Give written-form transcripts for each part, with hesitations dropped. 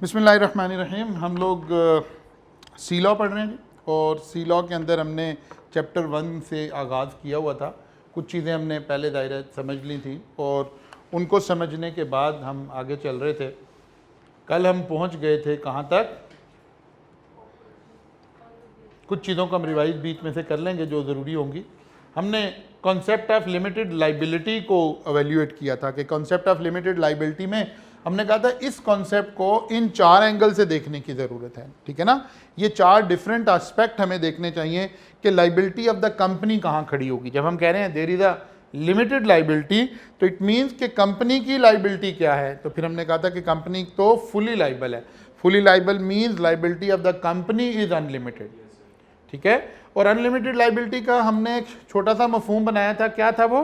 बिस्मिल्लाहिर्रहमानिर्रहीम। हम लोग सी लॉ पढ़ रहे हैं और सी लॉ के अंदर हमने चैप्टर 1 से आगाज़ किया हुआ था। कुछ चीज़ें हमने पहले दायरा समझ ली थी और उनको समझने के बाद हम आगे चल रहे थे। कल हम पहुंच गए थे कहाँ तक? कुछ चीज़ों को हम रिवाइज बीच में से कर लेंगे जो ज़रूरी होंगी। हमने कॉन्सेप्ट ऑफ लिमिटेड लाइबिलिटी को एवेल्यूएट किया था कि कॉन्सेप्ट ऑफ लिमिटेड लाइबिलिटी में हमने कहा था इस कॉन्सेप्ट को इन 4 एंगल से देखने की ज़रूरत है। ठीक है ना, ये 4 डिफरेंट एस्पेक्ट हमें देखने चाहिए कि लाइबिलिटी ऑफ द कंपनी कहाँ खड़ी होगी। जब हम कह रहे हैं there is a limited liability तो इट मीन्स कि कंपनी की लाइबिलिटी क्या है। तो फिर हमने कहा था कि कंपनी तो फुली लाइबल है। Fully liable means liability of the company is unlimited. ठीक है, और अनलिमिटेड लाइबिलिटी का हमने एक छोटा सा मफहूम बनाया था। क्या था वो?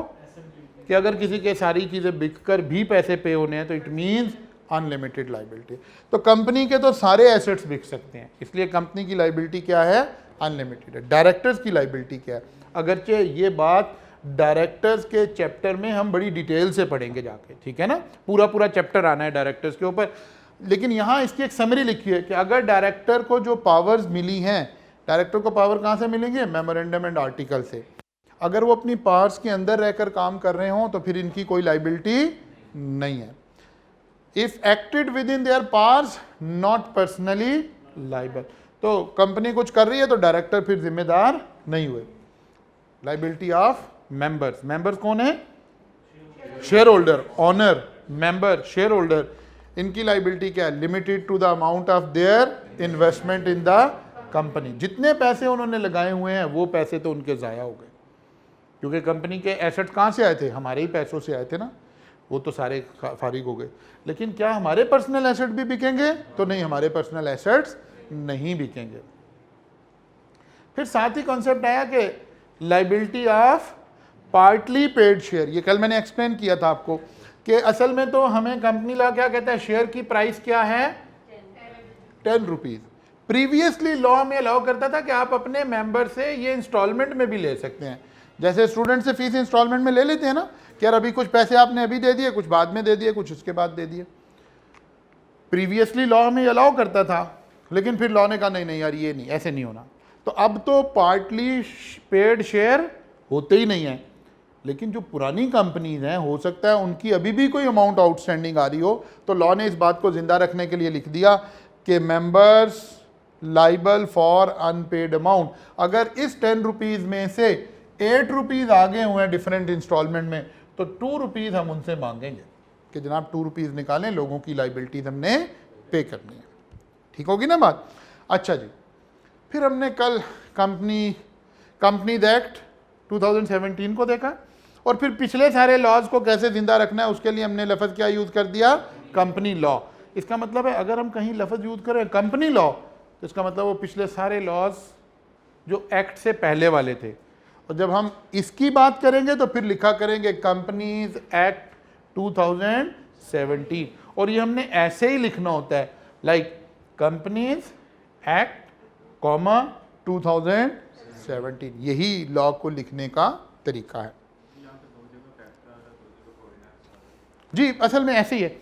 कि अगर किसी के सारी चीज़ें बिककर भी पैसे पे होने हैं तो इट मीन्स अनलिमिटेड लाइबिलिटी। तो कंपनी के तो सारे एसेट्स बिक सकते हैं, इसलिए कंपनी की लाइबिलिटी क्या है? अनलिमिटेड है। डायरेक्टर्स की लाइबिलिटी क्या है? अगरचे ये बात डायरेक्टर्स के चैप्टर में हम बड़ी डिटेल से पढ़ेंगे जाके, ठीक है ना, पूरा चैप्टर आना है डायरेक्टर्स के ऊपर। लेकिन यहाँ इसकी एक समरी लिखी है कि अगर डायरेक्टर को जो पावर्स मिली हैं, डायरेक्टर को पावर कहाँ से मिलेंगे? मेमोरेंडम एंड आर्टिकल से। अगर वो अपनी पावर्स के अंदर रहकर काम कर रहे हों तो फिर इनकी कोई लाइबिलिटी नहीं है। If acted with in their powers not personally liable. तो कंपनी कुछ कर रही है तो डायरेक्टर फिर जिम्मेदार नहीं हुए। Liability of members. मेंबर्स कौन है? Share holder, owner, member, share holder. इनकी लाइबिलिटी क्या है? Limited to the amount of their investment in the company. जितने पैसे उन्होंने लगाए हुए हैं वो पैसे तो उनके ज़ाया हो गए, क्योंकि कंपनी के एसेट्स कहाँ से आए थे? हमारे ही पैसों से आए थे ना, वो तो सारे फारिग हो गए। लेकिन क्या हमारे पर्सनल एसेट भी बिकेंगे? तो नहीं, हमारे पर्सनल एसेट्स नहीं बिकेंगे। फिर साथ ही कॉन्सेप्ट आया कि liability of partly paid share. ये कल मैंने एक्सप्लेन किया था आपको कि असल में तो हमें कंपनी लॉ क्या कहता है? शेयर की प्राइस क्या है? 10 रुपीज़। प्रीवियसली लॉ में अलाउ करता था कि आप अपने मेंबर से ये इंस्टॉलमेंट में भी ले सकते हैं। जैसे स्टूडेंट से फीस इंस्टॉलमेंट में ले लेते हैं ना कि यार अभी कुछ पैसे आपने अभी दे दिए, कुछ बाद में दे दिए, कुछ उसके बाद दे दिए। प्रीवियसली लॉ में अलाउ करता था, लेकिन फिर लॉ ने कहा नहीं नहीं यार ये नहीं, ऐसे नहीं होना। तो अब तो पार्टली पेड शेयर होते ही नहीं है। लेकिन जो पुरानी कंपनीज हैं, हो सकता है उनकी अभी भी कोई अमाउंट आउटस्टैंडिंग आ रही हो, तो लॉ ने इस बात को जिंदा रखने के लिए लिख दिया कि members liable for unpaid amount. अगर इस 10 रुपीज़ में से 8 रुपीज़ आगे हुए हैं डिफरेंट इंस्टॉलमेंट में, तो 2 रुपीज़ हम उनसे मांगेंगे कि जनाब 2 रुपीज़ निकालें, लोगों की लाइबिलिटीज हमने पे करनी है। ठीक होगी ना बात? अच्छा जी, फिर हमने कल कंपनीज एक्ट 2017 को देखा और फिर पिछले सारे लॉज को कैसे जिंदा रखना है उसके लिए हमने लफ्ज़ क्या यूज़ कर दिया? Company law. इसका मतलब है अगर हम कहीं लफ्ज़ यूज़ करें कंपनी लॉ तो इसका मतलब वो पिछले सारे लॉज जो एक्ट से पहले वाले थे। और जब हम इसकी बात करेंगे तो फिर लिखा करेंगे कंपनीज एक्ट 2017, और ये हमने ऐसे ही लिखना होता है, लाइक कंपनीज एक्ट 2017। यही लॉ को लिखने का तरीका है जी। असल में ऐसे ही है।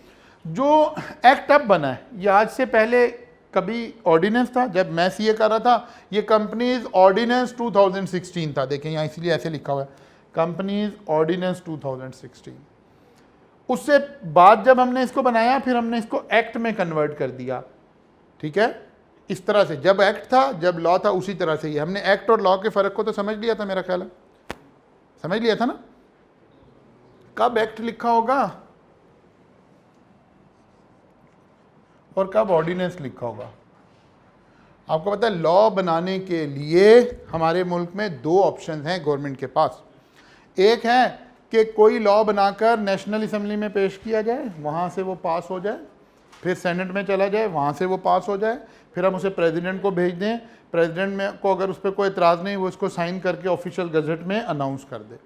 जो एक्ट अब बना है ये आज से पहले कभी ऑर्डिनेंस था। जब मैं सीए कर रहा था ये कंपनीज ऑर्डिनेंस 2016 था। देखें यहाँ इसलिए ऐसे लिखा हुआ है कंपनीज ऑर्डिनेंस 2016। उससे बाद जब हमने इसको बनाया फिर हमने इसको एक्ट में कन्वर्ट कर दिया। ठीक है, इस तरह से जब एक्ट था, जब लॉ था, उसी तरह से ही हमने एक्ट और लॉ के फ़र्क को तो समझ लिया था, मेरा ख्याल है समझ लिया था ना। कब एक्ट लिखा होगा और कब ऑर्डिनेंस लिखा होगा? आपको पता है लॉ बनाने के लिए हमारे मुल्क में 2 ऑप्शन हैं गवर्नमेंट के पास। एक है कि कोई लॉ बनाकर नेशनल असम्बली में पेश किया जाए, वहाँ से वो पास हो जाए, फिर सेनेट में चला जाए, वहाँ से वो पास हो जाए, फिर हम उसे प्रेसिडेंट को भेज दें, प्रेसिडेंट में को अगर उस पर कोई एतराज़ नहीं वो इसको साइन करके ऑफिशियल गज़ट में अनाउंस कर दे।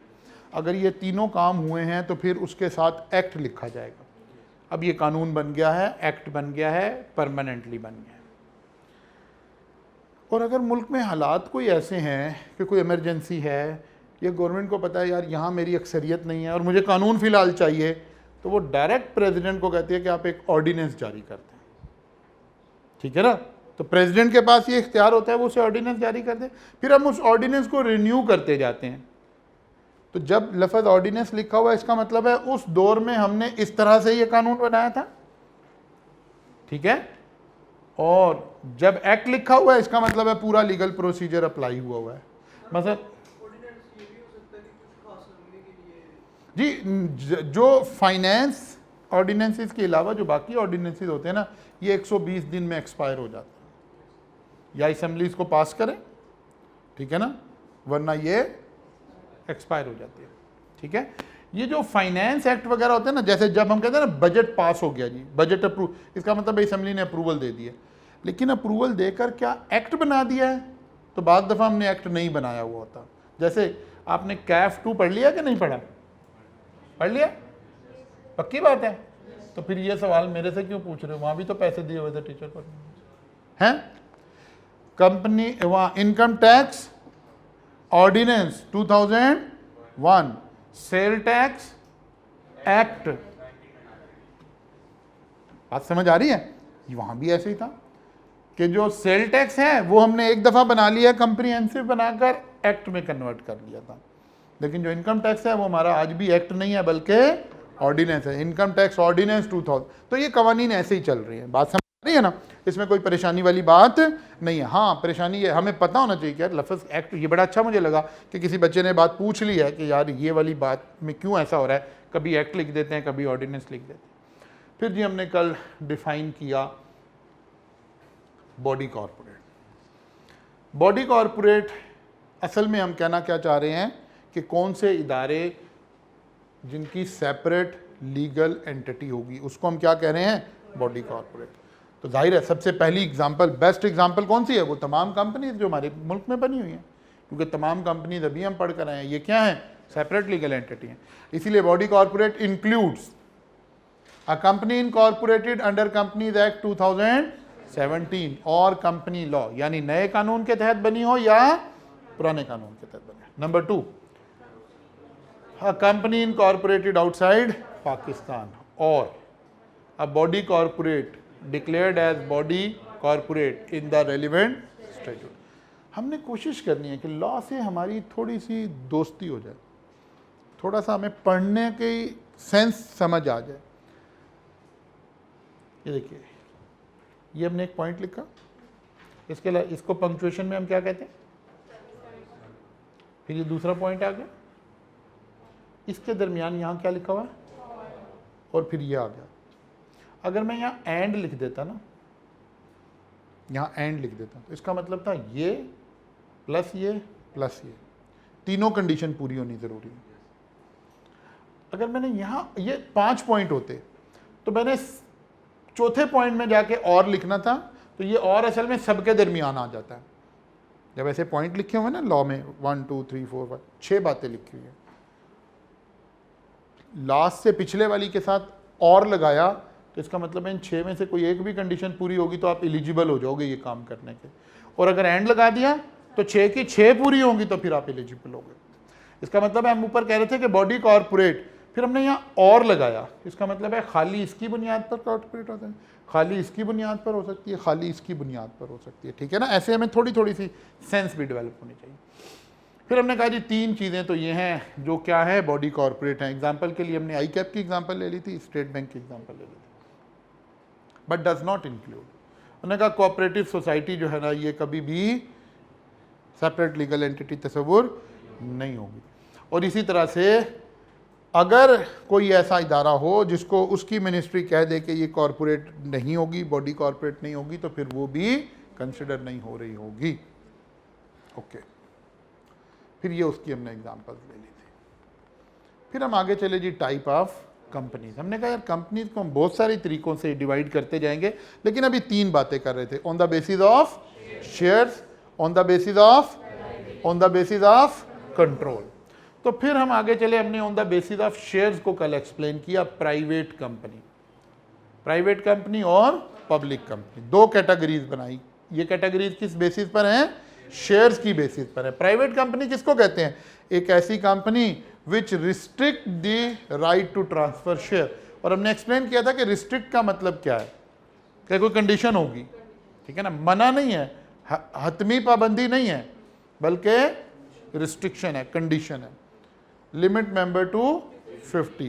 अगर ये तीनों काम हुए हैं तो फिर उसके साथ एक्ट लिखा जाएगा। अब ये कानून बन गया है, एक्ट बन गया है, परमानेंटली बन गया है। और अगर मुल्क में हालात कोई ऐसे हैं कि कोई इमरजेंसी है, ये गवर्नमेंट को पता है यार यहाँ मेरी अक्सरियत नहीं है और मुझे कानून फ़िलहाल चाहिए, तो वो डायरेक्ट प्रेसिडेंट को कहती है कि आप एक ऑर्डिनेंस जारी करते हैं। ठीक है ना। तो प्रेसिडेंट के पास ये इख्तियार होता है, वो उसे ऑर्डिनेंस जारी कर दे, फिर हम उस ऑर्डिनेंस को रिन्यू करते जाते हैं। तो जब लफ्ज़ ऑर्डिनेंस लिखा हुआ है, इसका मतलब है उस दौर में हमने इस तरह से ये कानून बनाया था, ठीक है। और जब एक्ट लिखा हुआ है, इसका मतलब है पूरा लीगल प्रोसीजर अप्लाई हुआ है। मतलब जी, जो फाइनेंस ऑर्डिनेंसेस के अलावा जो बाकी ऑर्डिनेंसेस होते हैं ना, ये 120 दिन में एक्सपायर हो जाते हैं, या असेंबली इसको पास करें, ठीक है ना, वरना ये एक्सपायर हो जाती है, ठीक है। ये जो फाइनेंस एक्ट वगैरह होते हैं ना, जैसे जब हम कहते हैं ना बजट पास हो गया जी, बजट अप्रूव, इसका मतलब असेंबली ने अप्रूवल दे दिया, लेकिन अप्रूवल देकर क्या एक्ट बना दिया है? तो बाद दफ़ा हमने एक्ट नहीं बनाया हुआ होता। जैसे आपने कैफ 2 पढ़ लिया कि नहीं पढ़ा? पढ़ लिया, पक्की बात है। तो फिर ये सवाल मेरे से क्यों पूछ रहे हो? वहां भी तो पैसे दिए हुए थे टीचर पर हैं। कंपनी वहां income tax ordinance 2001, sale tax act, बात समझ आ रही है? वहां भी ऐसे ही था कि जो सेल टैक्स है वो हमने एक दफा बना लिया, कंप्रीहेंसिव बनाकर एक्ट में कन्वर्ट कर लिया था, लेकिन जो इनकम टैक्स है वो हमारा आज भी एक्ट नहीं है बल्कि ऑर्डिनेंस है, इनकम टैक्स ऑर्डिनेंस 2000। तो ये कवानीन ऐसे ही चल रही है, बात समझ रही है ना, इसमें कोई परेशानी वाली बात नहीं है। हाँ, परेशानी ये हमें पता होना चाहिए कि यार लफ्ज़ एक्ट, ये बड़ा अच्छा मुझे लगा कि किसी बच्चे ने बात पूछ ली है कि यार ये वाली बात में क्यों ऐसा हो रहा है, कभी एक्ट लिख देते हैं, कभी ऑर्डिनेंस लिख देते हैं। फिर जी हमने कल डिफाइन किया बॉडी कॉरपोरेट। बॉडी कॉरपोरेट असल में हम कहना क्या चाह रहे हैं कि कौन से इदारे जिनकी सेपरेट लीगल एंटिटी होगी, उसको हम क्या कह रहे हैं? Body corporate. तो जाहिर है सबसे पहली एग्जांपल, बेस्ट एग्जांपल कौन सी है? वो तमाम कंपनीज जो हमारे मुल्क में बनी हुई हैं, क्योंकि तमाम कंपनीज अभी हम पढ़ कर आए हैं ये क्या है? सेपरेट लीगल एंटिटी हैं। इसीलिए body corporate includes a company incorporated under companies act 2017 और कंपनी लॉ, यानी नए कानून के तहत बनी हो या पुराने कानून के तहत बने। Number 2, a company incorporated outside Pakistan or a body corporate declared as body corporate in the relevant statute। हमने कोशिश करनी है कि लॉ से हमारी थोड़ी सी दोस्ती हो जाए, थोड़ा सा हमें पढ़ने की सेंस समझ आ जाए। ये देखिए, ये हमने एक पॉइंट लिखा, इसके अलावा इसको पंक्चुएशन में हम क्या कहते हैं? फिर ये दूसरा पॉइंट आ गया, इसके दरमियान यहाँ क्या लिखा हुआ है, और फिर ये आ गया। अगर मैं यहाँ एंड लिख देता ना, यहाँ एंड लिख देता तो इसका मतलब था ये प्लस ये प्लस ये, तीनों कंडीशन पूरी होनी ज़रूरी है। अगर मैंने यहाँ ये 5 पॉइंट होते तो मैंने चौथे पॉइंट में जाके और लिखना था, तो ये और असल में सबके दरमियान आ जाता है। जब ऐसे पॉइंट लिखे हुए ना लॉ में 1 2 3 4 5 6 बातें लिखी हुई हैं, लास्ट से पिछले वाली के साथ और लगाया तो इसका मतलब है इन 6 में से कोई एक भी कंडीशन पूरी होगी तो आप एलिजिबल हो जाओगे ये काम करने के, और अगर एंड लगा दिया तो 6 की 6 पूरी होंगी तो फिर आप एलिजिबल होगे। इसका मतलब है हम ऊपर कह रहे थे कि बॉडी कॉरपोरेट, फिर हमने यहाँ और लगाया, इसका मतलब है खाली इसकी बुनियाद पर कॉरपोरेट होता है, खाली इसकी बुनियाद पर हो सकती है, खाली इसकी बुनियाद पर हो सकती है, ठीक है ना। ऐसे हमें थोड़ी थोड़ी सी सेंस भी डेवलप होनी चाहिए। फिर हमने कहा जी 3 चीज़ें तो ये हैं जो क्या है, बॉडी कॉरपोरेट हैं। एग्जाम्पल के लिए हमने आई कैप की एग्जाम्पल ले ली थी, स्टेट बैंक की एग्जाम्पल ले ली थी, बट डज नॉट इंक्लूड। उन्होंने कहा कोऑपरेटिव सोसाइटी जो है ना, ये कभी भी सेपरेट लीगल एंटिटी तस्वुर नहीं होगी। और इसी तरह से अगर कोई ऐसा इदारा हो जिसको उसकी मिनिस्ट्री कह दे कि ये कॉरपोरेट नहीं होगी, बॉडी कॉरपोरेट नहीं होगी, तो फिर वो भी कंसिडर नहीं हो रही होगी। ओके, फिर ये उसकी हमने एग्जांपल्स ले ली थी। फिर हम आगे चले जी टाइप ऑफ कंपनीज। हमने कहा यार कंपनीज को हम बहुत सारे तरीकों से डिवाइड करते जाएंगे, लेकिन अभी 3 बातें कर रहे थे, on the basis of shares, on the basis of control. तो फिर हम आगे चले, हमने on the basis of shares को कल एक्सप्लेन किया। प्राइवेट कंपनी और पब्लिक कंपनी, 2 कैटेगरीज बनाई। ये कैटेगरीज किस बेसिस पर हैं? शेयर्स की बेसिस पर है। प्राइवेट कंपनी किसको कहते हैं? एक ऐसी company which restrict the right to transfer share. और हमने एक्सप्लेन किया था कि रिस्ट्रिक्ट का मतलब क्या है, क्या कोई कंडीशन होगी, ठीक है ना, मना नहीं है, हतमी पाबंदी नहीं है, बल्कि रिस्ट्रिक्शन है, कंडीशन है। Limit member to 50,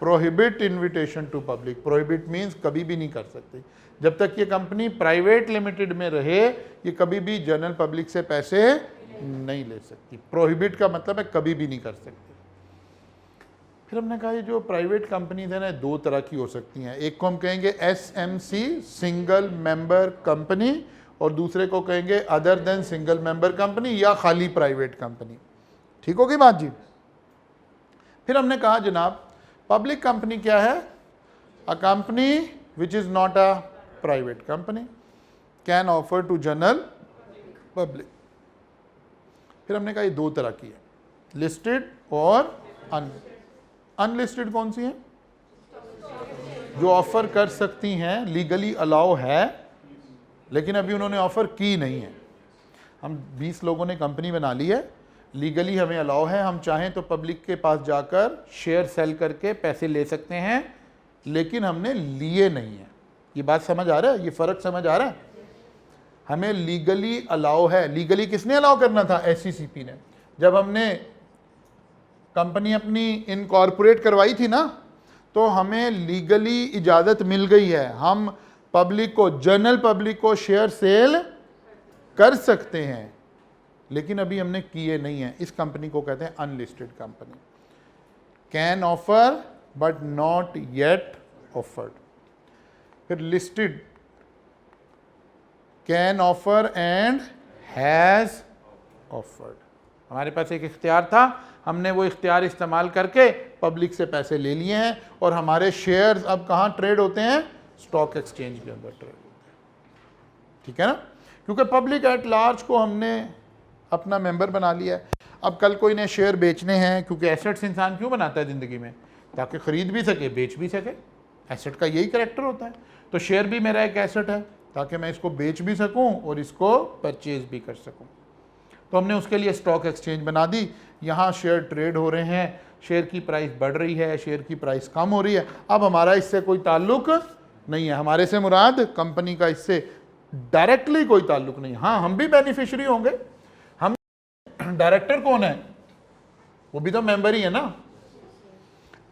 prohibit invitation to public. Prohibit means कभी भी नहीं कर सकते, जब तक ये कंपनी प्राइवेट लिमिटेड में रहे ये कभी भी जनरल पब्लिक से पैसे नहीं ले सकती। प्रोहिबिट का मतलब है कभी भी नहीं कर सकती। फिर हमने कहा ये जो प्राइवेट कंपनीज है ना, दो तरह की हो सकती हैं। एक को हम कहेंगे SMC, सिंगल मेंबर कंपनी, और दूसरे को कहेंगे other than single member company या खाली प्राइवेट कंपनी। ठीक होगी बात जी। फिर हमने कहा जनाब पब्लिक कंपनी क्या है? A company which is not a private company can offer to general public. फिर हमने कहा ये दो तरह की है, लिस्टेड और अनलिस्टेड। कौन सी है? जो ऑफर कर सकती हैं, लीगली अलाउ है, लेकिन अभी उन्होंने ऑफर की नहीं है। हम 20 लोगों ने कंपनी बना ली है, लीगली हमें अलाउ है, हम चाहें तो पब्लिक के पास जाकर शेयर सेल करके पैसे ले सकते हैं, लेकिन हमने लिए नहीं है। ये बात समझ आ रहा है? ये फ़र्क समझ आ रहा है? हमें लीगली अलाउ है। लीगली किसने अलाउ करना था? SCCP ने। जब हमने कंपनी अपनी इनकॉर्पोरेट करवाई थी ना, तो हमें लीगली इजाज़त मिल गई है, हम पब्लिक को, जनरल पब्लिक को शेयर सेल कर सकते हैं, लेकिन अभी हमने किए नहीं है। इस कंपनी को कहते हैं unlisted company. Can offer but not yet offered. फिर listed, can offer and has offered. हमारे पास एक इख्तियार था, हमने वो इख्तियार इस्तेमाल करके पब्लिक से पैसे ले लिए हैं, और हमारे शेयर्स अब कहाँ ट्रेड होते हैं? स्टॉक एक्सचेंज के अंदर ट्रेड होते हैं। ठीक है ना, क्योंकि पब्लिक एट लार्ज को हमने अपना मेंबर बना लिया है। अब कल कोई ने शेयर बेचने हैं, क्योंकि एसेट्स इंसान क्यों बनाता है ज़िंदगी में? ताकि ख़रीद भी सके, बेच भी सके। एसेट का यही करैक्टर होता है। तो शेयर भी मेरा एक एसेट है, ताकि मैं इसको बेच भी सकूं और इसको परचेज भी कर सकूं। तो हमने उसके लिए स्टॉक एक्सचेंज बना दी। यहाँ शेयर ट्रेड हो रहे हैं, शेयर की प्राइस बढ़ रही है, शेयर की प्राइस कम हो रही है। अब हमारा इससे कोई ताल्लुक नहीं है, हमारे से मुराद कंपनी का इससे डायरेक्टली कोई ताल्लुक नहीं। हाँ, हम भी बेनिफिशियरी होंगे। हम डायरेक्टर कौन है? वो भी तो मेंबर ही है ना।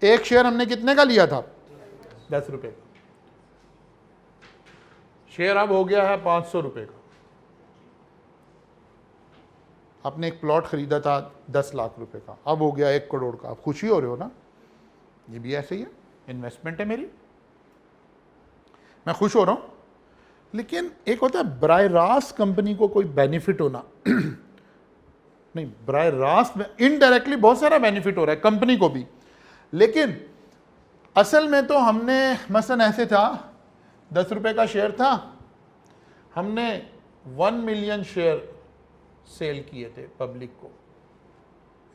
एक शेयर हमने कितने का लिया था? 10 रुपए का। शेयर अब हो गया है 500 रुपए का। आपने एक प्लॉट खरीदा था 10 लाख रुपए का, अब हो गया 1 करोड़ का। आप खुशी हो रहे हो ना? ये भी ऐसे ही है, इन्वेस्टमेंट है मेरी, मैं खुश हो रहा हूं। लेकिन एक होता है बराह रास्त कंपनी को कोई बेनिफिट होना नहीं, बराह रास्त इनडायरेक्टली बहुत सारा बेनिफिट हो रहा है कंपनी को भी, लेकिन असल में तो हमने मसलन ऐसे था, 10 रुपए का शेयर था, हमने 1 मिलियन शेयर सेल किए थे पब्लिक को।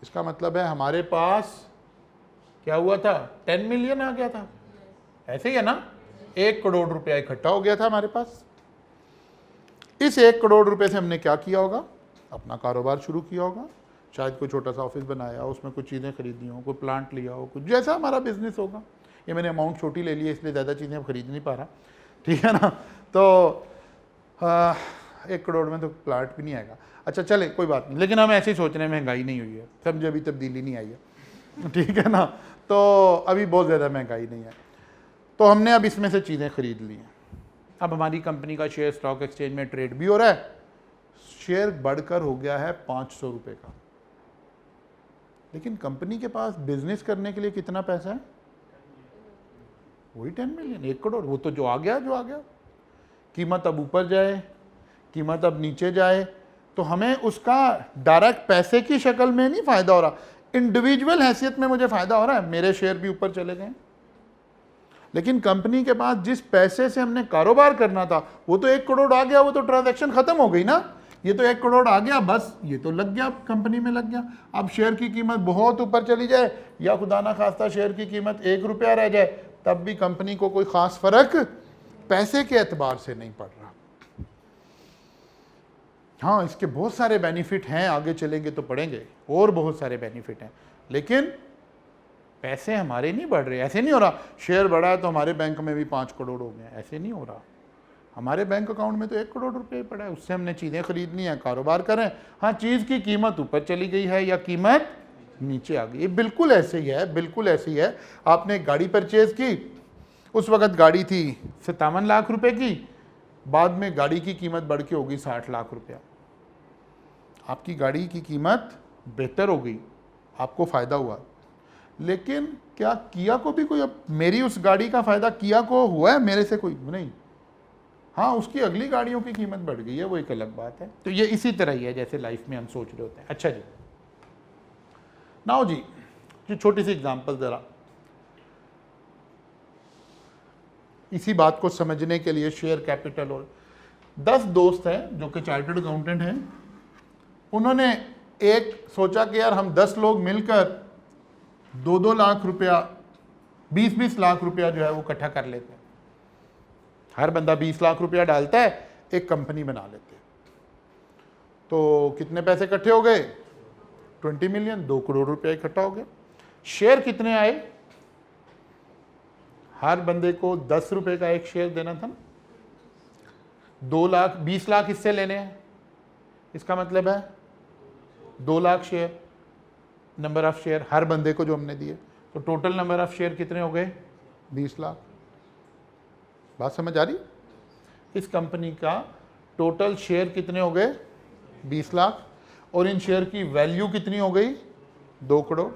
इसका मतलब है हमारे पास क्या हुआ था? 10 मिलियन आ गया था। ऐसे ही है ना, 1 करोड़ रुपया इकट्ठा हो गया था हमारे पास। इस 1 करोड़ रुपए से हमने क्या किया होगा? अपना कारोबार शुरू किया होगा, शायद कोई छोटा सा ऑफिस बनाया, उसमें कुछ चीज़ें खरीदी हो, कोई प्लांट लिया हो, कुछ जैसा हमारा बिजनेस होगा। ये मैंने अमाउंट छोटी ले ली है, इसलिए ज़्यादा चीज़ें खरीद नहीं पा रहा, ठीक है ना। तो 1 करोड़ में तो प्लांट भी नहीं आएगा। अच्छा चले, कोई बात नहीं, लेकिन हम ऐसे ही सोच रहे हैं, महंगाई नहीं हुई है, समझे, अभी तब्दीली नहीं आई है, ठीक है ना। तो अभी बहुत ज़्यादा महंगाई नहीं है, तो हमने अब इसमें से चीज़ें खरीद ली हैं। अब हमारी कंपनी का शेयर स्टॉक एक्सचेंज में ट्रेड भी हो रहा है, शेयर बढ़कर हो गया है 500 रुपये का। लेकिन कंपनी के पास बिजनेस करने के लिए कितना पैसा है? वही 10 मिलियन, 1 करोड़। वो तो जो आ गया, जो आ गया। कीमत अब ऊपर जाए, कीमत अब नीचे जाए, तो हमें उसका डायरेक्ट पैसे की शक्ल में नहीं फ़ायदा हो रहा, इंडिविजुअल हैसियत में मुझे फ़ायदा हो रहा है, मेरे शेयर भी ऊपर चले गए। लेकिन कंपनी के पास जिस पैसे से हमने कारोबार करना था, वो तो 1 करोड़ आ गया, वो तो ट्रांजैक्शन ख़त्म हो गई ना। ये तो 1 करोड़ आ गया, बस ये तो लग गया, कंपनी में लग गया। अब शेयर की कीमत बहुत ऊपर चली जाए, या खुदा ना खास्ता शेयर की कीमत 1 रुपया रह जाए, तब भी कंपनी को कोई ख़ास फ़र्क पैसे के एतबार से नहीं पड़ रहा। हाँ, इसके बहुत सारे बेनिफिट हैं, आगे चलेंगे तो पढ़ेंगे, और बहुत सारे बेनिफिट हैं, लेकिन पैसे हमारे नहीं बढ़ रहे। ऐसे नहीं हो रहा शेयर बढ़ा है तो हमारे बैंक में भी 5 करोड़ हो गए, ऐसे नहीं हो रहा। हमारे बैंक अकाउंट में तो 1 करोड़ रुपए पड़ा है, उससे हमने चीज़ें खरीदनी है, कारोबार करें। हाँ, चीज़ की कीमत ऊपर चली गई है या कीमत नीचे आ गई, ये बिल्कुल ऐसे ही है, बिल्कुल ऐसे ही है। आपने एक गाड़ी परचेज की, उस वक्त गाड़ी थी 57 लाख रुपए की, बाद में गाड़ी की कीमत बढ़ के होगी 60 लाख रुपया। आपकी गाड़ी की कीमत बेहतर हो गई, आपको फ़ायदा हुआ, लेकिन क्या किया को भी कोई, अब मेरी उस गाड़ी का फ़ायदा किया को हुआ है, मेरे से कोई नहीं। हाँ, उसकी अगली गाड़ियों की कीमत बढ़ गई है, वो एक अलग बात है। तो ये इसी तरह ही है जैसे लाइफ में हम सोच रहे होते हैं। अच्छा जी, नाउ जी छोटी सी एग्जांपल ज़रा इसी बात को समझने के लिए। शेयर कैपिटल, और 10 दोस्त हैं जो कि चार्टर्ड अकाउंटेंट हैं, उन्होंने एक सोचा कि यार हम 10 लोग मिलकर 2-2 लाख रुपया, 20-20 लाख रुपया जो है वो इकट्ठा कर लेते हैं। हर बंदा 20 लाख रुपया डालता है, एक कंपनी बना लेते हैं। तो कितने पैसे इकट्ठे हो गए? 20 मिलियन, 2 करोड़ रुपया इकट्ठा हो गया। शेयर कितने आए? हर बंदे को 10 रुपए का एक शेयर देना था ना, 2 लाख, 20 लाख हिस्से लेने हैं, इसका मतलब है 2 lakh share, number of share हर बंदे को जो हमने दिए, तो टोटल नंबर ऑफ शेयर कितने हो गए? 20 लाख। बात समझ आ रही? इस कंपनी का टोटल शेयर कितने हो गए? 20 लाख, और इन शेयर की वैल्यू कितनी हो गई? 2 करोड़।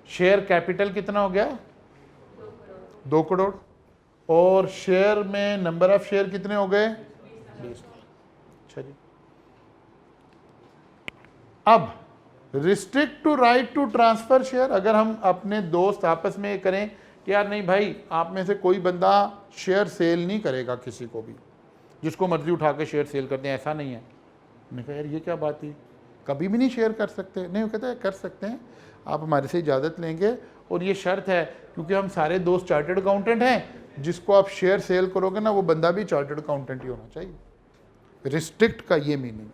शेयर कैपिटल कितना हो गया? 2 करोड़। और शेयर में नंबर ऑफ शेयर कितने हो गए? 20 लाख। अच्छा जी, अब restrict to right to transfer share, अगर हम अपने दोस्त आपस में करें कि यार नहीं भाई, आप में से कोई बंदा शेयर सेल नहीं करेगा किसी को भी, जिसको मर्जी उठा के शेयर सेल कर दें, ऐसा नहीं है। मैंने कहा यार ये क्या बात है, कभी भी नहीं शेयर कर सकते? नहीं, वो कहते हैं कर सकते हैं, आप हमारे से इजाज़त लेंगे, और ये शर्त है क्योंकि हम सारे दोस्त चार्टर्ड अकाउंटेंट हैं, जिसको आप शेयर सेल करोगे ना वो बंदा भी चार्टर्ड अकाउंटेंट ही होना चाहिए। रिस्ट्रिक्ट का ये मीनिंग।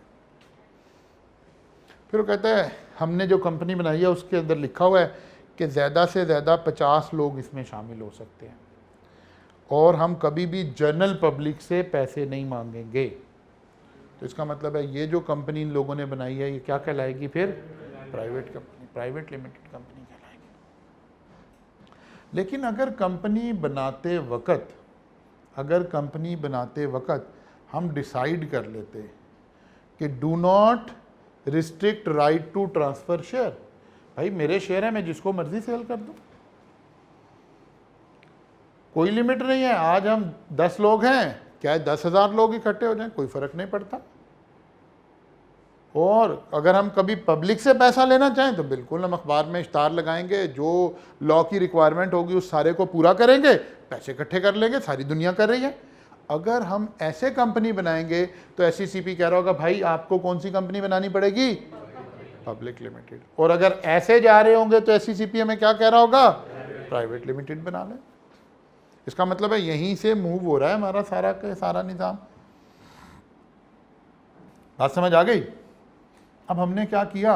फिर वो कहता है हमने जो कंपनी बनाई है उसके अंदर लिखा हुआ है कि ज़्यादा से ज़्यादा 50 लोग इसमें शामिल हो सकते हैं, और हम कभी भी जनरल पब्लिक से पैसे नहीं मांगेंगे। तो इसका मतलब है ये जो कंपनी इन लोगों ने बनाई है ये क्या कहलाएगी? फिर private company, private limited company कहलाएगी। लेकिन अगर कंपनी बनाते वक्त हम डिसाइड कर लेते कि do not restrict right to transfer share, भाई मेरे शेयर है, मैं जिसको मर्जी सेल कर दूं, कोई लिमिट नहीं है। आज हम 10 लोग हैं, क्या 10,000 लोग इकट्ठे हो जाएं, कोई फर्क नहीं पड़ता। और अगर हम कभी पब्लिक से पैसा लेना चाहें तो बिल्कुल हम अखबार में इश्तार लगाएंगे, जो लॉ की रिक्वायरमेंट होगी उस सारे को पूरा करेंगे, पैसे इकट्ठे कर लेंगे, सारी दुनिया कर रही है। अगर हम ऐसे कंपनी बनाएंगे तो एससीसीपी कह रहा होगा भाई आपको कौन सी कंपनी बनानी पड़ेगी? Public limited. और अगर ऐसे जा रहे होंगे तो एससीसीपी हमें क्या कह रहा होगा? प्राइवेट लिमिटेड बना लें। इसका मतलब है यहीं से मूव हो रहा है हमारा सारा का सारा निज़ाम। बात समझ आ गई? अब हमने क्या किया,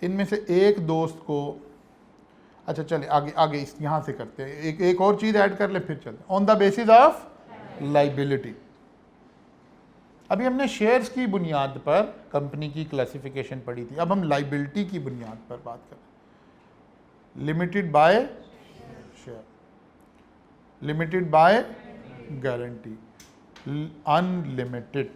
इनमें से एक दोस्त को, अच्छा चले आगे आगे इस यहाँ से करते हैं, एक और चीज़ ऐड कर ले फिर चलते। On the basis of liability, अभी हमने शेयर्स की बुनियाद पर कंपनी की क्लासिफिकेशन पढ़ी थी, अब हम लाइबिलिटी की बुनियाद पर बात करें। Limited by share, limited by guarantee, unlimited.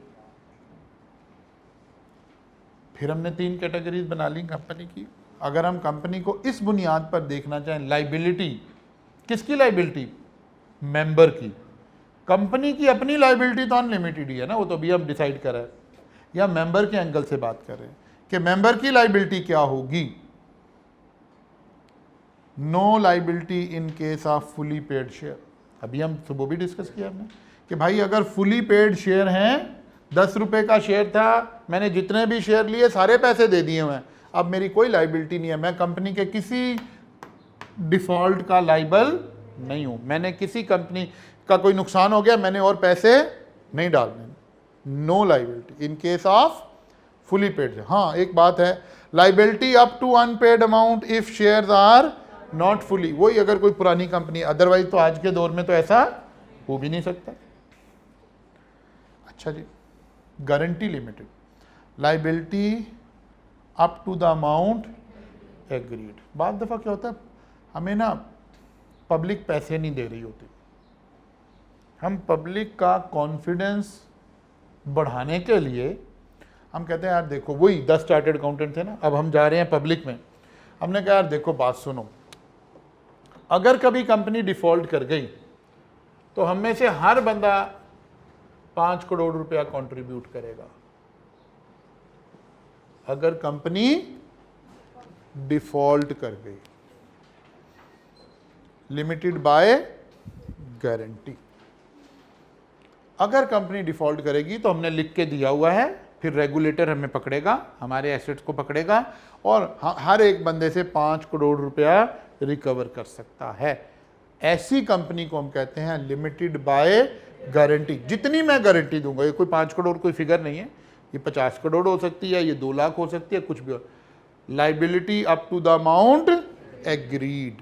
फिर हमने 3 कैटेगरीज बना ली कंपनी की। अगर हम कंपनी को इस बुनियाद पर देखना चाहें, लाइबिलिटी किसकी लाइबिलिटी? मेंबर की। कंपनी की अपनी लाइबिलिटी तो अनलिमिटेड ही है ना, वो तो अभी हम डिसाइड कर रहे हैं, या मेंबर के एंगल से बात कर रहे हैं कि मेंबर की लाइबिलिटी क्या होगी? No liability in case of fully paid share. अभी हम सुबह भी डिस्कस किया हमने कि भाई अगर फुली पेड शेयर हैं, 10 रुपए का शेयर था, मैंने जितने भी शेयर लिए सारे पैसे दे दिए हुए हैं, अब मेरी कोई लाइबिलिटी नहीं है, मैं कंपनी के किसी डिफॉल्ट का लाइबल नहीं हूं, मैंने किसी कंपनी का कोई नुकसान हो गया मैंने और पैसे नहीं डालने। No liability in case of fully paid. हाँ एक बात है, liability up to unpaid amount if shares are not fully, वही अगर कोई पुरानी कंपनी, अदरवाइज तो आज के दौर में तो ऐसा हो भी नहीं सकता। अच्छा जी, guarantee limited, liability up to the amount agreed. बाद दफ़ा क्या होता है, हमें ना पब्लिक पैसे नहीं दे रही होती, हम पब्लिक का कॉन्फिडेंस बढ़ाने के लिए हम कहते हैं यार देखो, वही 10 चार्टर्ड अकाउंटेंट थे ना, अब हम जा रहे हैं पब्लिक में, हमने कहा यार देखो बात सुनो, अगर कभी कंपनी डिफॉल्ट कर गई तो हम में से हर बंदा 5 करोड़ रुपया कंट्रीब्यूट करेगा। अगर कंपनी डिफॉल्ट कर गई, लिमिटेड बाय गारंटी, अगर कंपनी डिफॉल्ट करेगी तो हमने लिख के दिया हुआ है, फिर रेगुलेटर हमें पकड़ेगा, हमारे एसेट्स को पकड़ेगा और हर एक बंदे से 5 करोड़ रुपया रिकवर कर सकता है। ऐसी कंपनी को हम कहते हैं लिमिटेड बाय गारंटी। जितनी मैं गारंटी दूंगा, ये कोई 5 करोड़ कोई फिगर नहीं है, ये 50 करोड़ हो सकती है, ये 2 लाख हो सकती है, कुछ भी हो। Liability up to the amount agreed,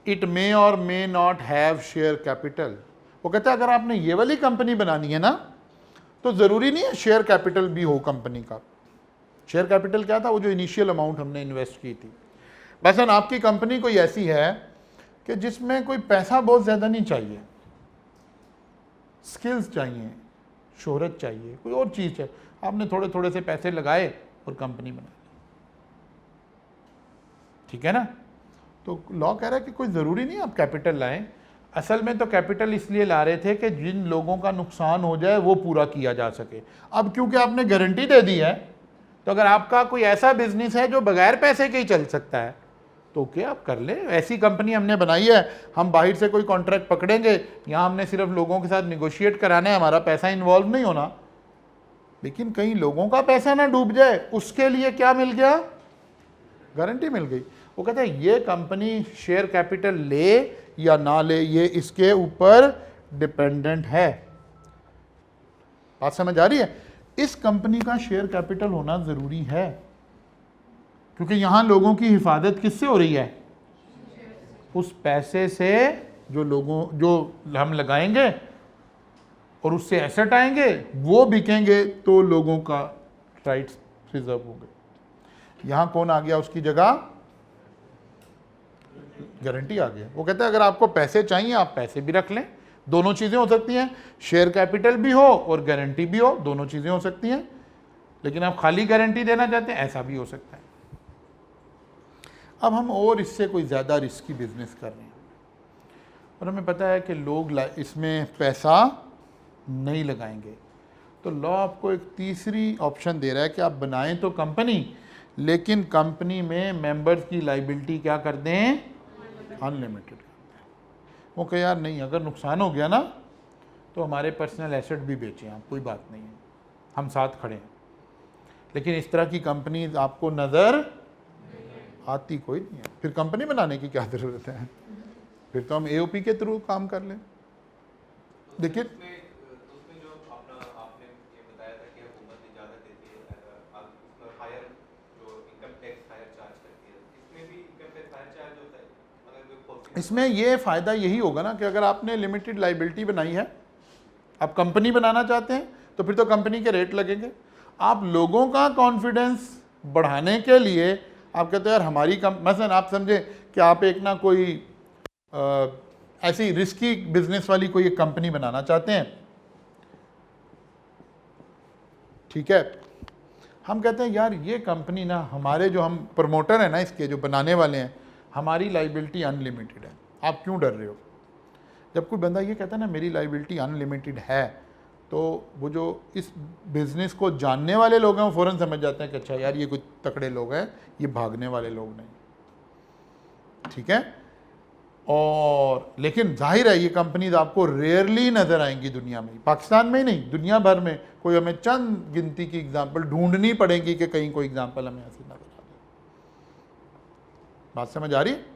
it may और may not have share capital. वो कहता है अगर आपने ये वाली कंपनी बनानी है ना, तो जरूरी नहीं है शेयर कैपिटल भी हो कंपनी का। शेयर कैपिटल क्या था, वो जो इनिशियल अमाउंट हमने इन्वेस्ट की थी। मसलन आपकी कंपनी कोई ऐसी है कि जिसमें कोई पैसा बहुत ज़्यादा नहीं चाहिए, स्किल्स चाहिए, शोहरत चाहिए, कोई और चीज़ है, आपने थोड़े थोड़े से पैसे लगाए और कंपनी बना ली, ठीक है ना। तो लॉ कह रहा है कि कोई ज़रूरी नहीं आप कैपिटल लाएं। असल में तो कैपिटल इसलिए ला रहे थे कि जिन लोगों का नुकसान हो जाए वो पूरा किया जा सके। अब क्योंकि आपने गारंटी दे दी है, तो अगर आपका कोई ऐसा बिजनेस है जो बगैर पैसे के ही चल सकता है तो क्या आप कर ले। ऐसी कंपनी हमने बनाई है, हम बाहर से कोई कॉन्ट्रैक्ट पकड़ेंगे, यहाँ हमने सिर्फ लोगों के साथ निगोशिएट कराना है, हमारा पैसा इन्वॉल्व नहीं होना। लेकिन कहीं लोगों का पैसा ना डूब जाए, उसके लिए क्या मिल गया, गारंटी मिल गई। वो कहते हैं ये कंपनी शेयर कैपिटल ले या ना ले, ये इसके ऊपर डिपेंडेंट है। बात समझ आ रही है। इस कंपनी का शेयर कैपिटल होना जरूरी है, क्योंकि यहां लोगों की हिफाजत किससे हो रही है, उस पैसे से जो हम लगाएंगे और उससे एसेट आएंगे, वो बिकेंगे तो लोगों का राइट्स रिजर्व होंगे। यहां कौन आ गया उसकी जगह, गारंटी आ गया। वो कहते हैं अगर आपको पैसे चाहिए आप पैसे भी रख लें, दोनों चीज़ें हो सकती हैं, शेयर कैपिटल भी हो और गारंटी भी हो, दोनों चीज़ें हो सकती हैं। लेकिन आप खाली गारंटी देना चाहते हैं, ऐसा भी हो सकता है। अब हम और इससे कोई ज़्यादा रिस्की बिजनेस कर रहे हैं और हमें पता है कि लोग इसमें पैसा नहीं लगाएंगे, तो लॉ आपको एक तीसरी ऑप्शन दे रहा है कि आप बनाएं तो कंपनी, लेकिन कंपनी में मेंबर्स की लाइबिलिटी क्या कर दें, अनलिमिटेड। वो कहे यार नहीं, अगर नुकसान हो गया ना तो हमारे पर्सनल एसेट भी बेचें आप, कोई बात नहीं है, हम साथ खड़े हैं। लेकिन इस तरह की कंपनी आपको नज़र आती कोई नहीं है, फिर कंपनी बनाने की क्या ज़रूरत है, फिर तो हम एओपी के थ्रू काम कर लें। देखिए इसमें ये फ़ायदा यही होगा ना कि अगर आपने लिमिटेड लाइबिलिटी बनाई है, आप कंपनी बनाना चाहते हैं, तो फिर तो कंपनी के रेट लगेंगे। आप लोगों का कॉन्फिडेंस बढ़ाने के लिए आप कहते हैं यार हमारी मसलन आप समझे कि आप एक ना कोई ऐसी रिस्की बिजनेस वाली कोई एक कंपनी बनाना चाहते हैं, ठीक है। हम कहते हैं यार ये कंपनी ना, हमारे जो हम प्रमोटर हैं ना इसके, जो बनाने वाले हैं, हमारी लाइबिलिटी अनलिमिटेड है, आप क्यों डर रहे हो। जब कोई बंदा ये कहता है ना मेरी लाइबिलिटी अनलिमिटेड है, तो वो जो इस बिज़नेस को जानने वाले लोग हैं वो फ़ौरन समझ जाते हैं कि अच्छा यार ये कुछ तकड़े लोग हैं, ये भागने वाले लोग नहीं, ठीक है। और लेकिन जाहिर है ये कंपनीज आपको रेयरली नज़र आएंगी दुनिया में, पाकिस्तान में ही नहीं दुनिया भर में। कोई हमें चंद गिनती की एग्जाम्पल ढूंढनी पड़ेगी कि कहीं कोई एग्जाम्पल हमें ऐसी नजर आ जाए। बात समझ आ रही है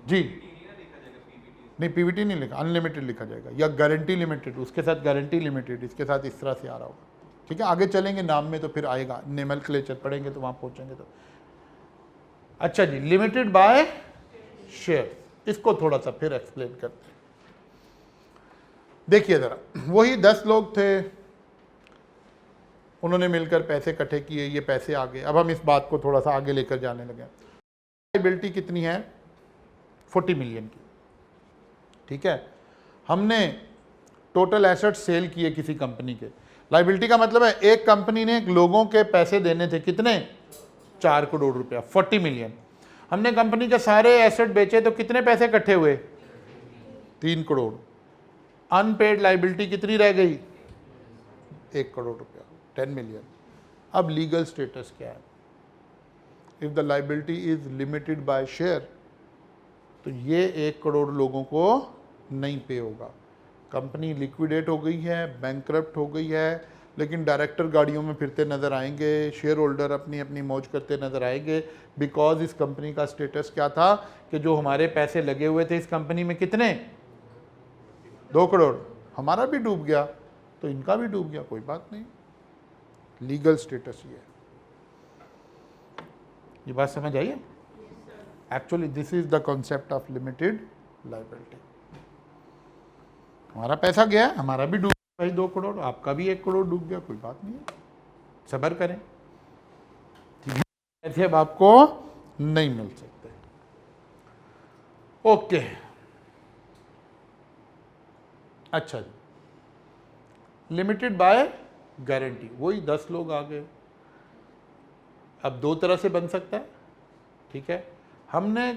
जी। नहीं पीवीटी नहीं लिखा, अनलिमिटेड लिखा जाएगा, या गारंटी लिमिटेड, उसके साथ गारंटी लिमिटेड, इसके साथ इस तरह से आ रहा होगा, ठीक है। आगे चलेंगे नाम में तो फिर आएगा, नोमेनक्लेचर पढ़ेंगे तो वहाँ पहुँचेंगे तो। अच्छा जी, लिमिटेड बाय शेयर, इसको थोड़ा सा फिर एक्सप्लेन करते हैं। देखिए ज़रा, वही 10 लोग थे, उन्होंने मिलकर पैसे इकट्ठे किए, ये पैसे आ गए। अब हम इस बात को थोड़ा सा आगे लेकर जाने लगे। लायबिलिटी कितनी है? 40 मिलियन की, ठीक है। हमने टोटल एसेट सेल किए किसी कंपनी के। लायबिलिटी का मतलब है एक कंपनी ने लोगों के पैसे देने थे, कितने? 4 करोड़ रुपया, 40 मिलियन। हमने कंपनी के सारे एसेट बेचे तो कितने पैसे इकट्ठे हुए? 3 करोड़। अनपेड लायबिलिटी कितनी रह गई? 1 करोड़ रुपया, 10 मिलियन। अब लीगल स्टेटस क्या है? If the liability is limited by share, तो ये 1 करोड़ लोगों को नहीं पे होगा। कंपनी लिक्विडेट हो गई है, बैंकरप्ट हो गई है, लेकिन डायरेक्टर गाड़ियों में फिरते नज़र आएंगे, शेयर होल्डर अपनी अपनी मौज करते नज़र आएंगे, बिकॉज इस कंपनी का स्टेटस क्या था कि जो हमारे पैसे लगे हुए थे इस कंपनी में, कितने? 2 करोड़। हमारा भी डूब गया तो इनका भी डूब गया, कोई बात नहीं। लीगल स्टेटस ये बात समझ आई है? Actually this is the concept of limited liability. हमारा पैसा गया, हमारा भी डूब गया भाई 2 करोड़, आपका भी 1 करोड़ डूब गया, कोई बात नहीं है, सब्र करें, ठीक है। ऐसे अब आपको नहीं मिल सकते। ओके, अच्छा जी, लिमिटेड बाय गारंटी, वही 10 लोग आ गए। अब 2 तरह से बन सकता है, ठीक है। हमने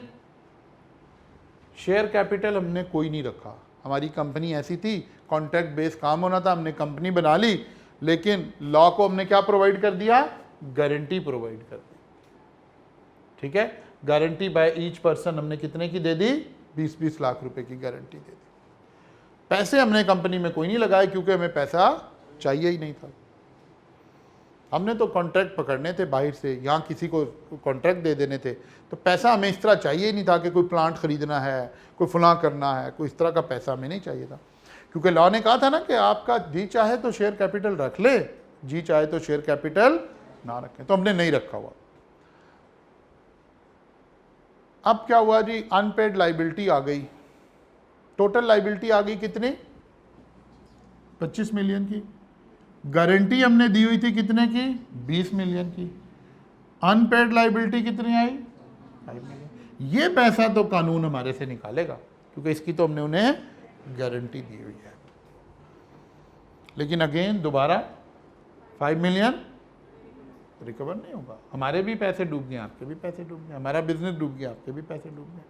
शेयर कैपिटल हमने कोई नहीं रखा, हमारी कंपनी ऐसी थी, कॉन्ट्रैक्ट बेस काम होना था, हमने कंपनी बना ली, लेकिन लॉ को हमने क्या प्रोवाइड कर दिया? गारंटी प्रोवाइड कर दी, ठीक है। गारंटी बाय ईच पर्सन हमने कितने की दे दी? 20-20 लाख रुपए की गारंटी दे दी। पैसे हमने कंपनी में कोई नहीं लगाए, क्योंकि हमें पैसा चाहिए ही नहीं था। हमने तो कॉन्ट्रैक्ट पकड़ने थे बाहर से, यहाँ किसी को कॉन्ट्रैक्ट दे देने थे, तो पैसा हमें इस तरह चाहिए ही नहीं था कि कोई प्लांट खरीदना है, कोई फलां करना है, कोई इस तरह का पैसा हमें नहीं चाहिए था। क्योंकि लॉ ने कहा था ना कि आपका जी चाहे तो शेयर कैपिटल रख ले, जी चाहे तो शेयर कैपिटल ना रखें, तो हमने नहीं रखा हुआ। अब क्या हुआ जी? अनपेड लायबिलिटी आ गई, टोटल लायबिलिटी आ गई कितनी? 25 मिलियन की। गारंटी हमने दी हुई थी कितने की? 20 मिलियन की। अनपेड लायबिलिटी कितनी आई? 5 मिलियन। ये पैसा तो कानून हमारे से निकालेगा, क्योंकि इसकी तो हमने उन्हें गारंटी दी हुई है। लेकिन अगेन दोबारा 5 मिलियन रिकवर नहीं होगा। हमारे भी पैसे डूब गए, आपके भी पैसे डूब गए, हमारा बिजनेस डूब गया, आपके भी पैसे डूब गए।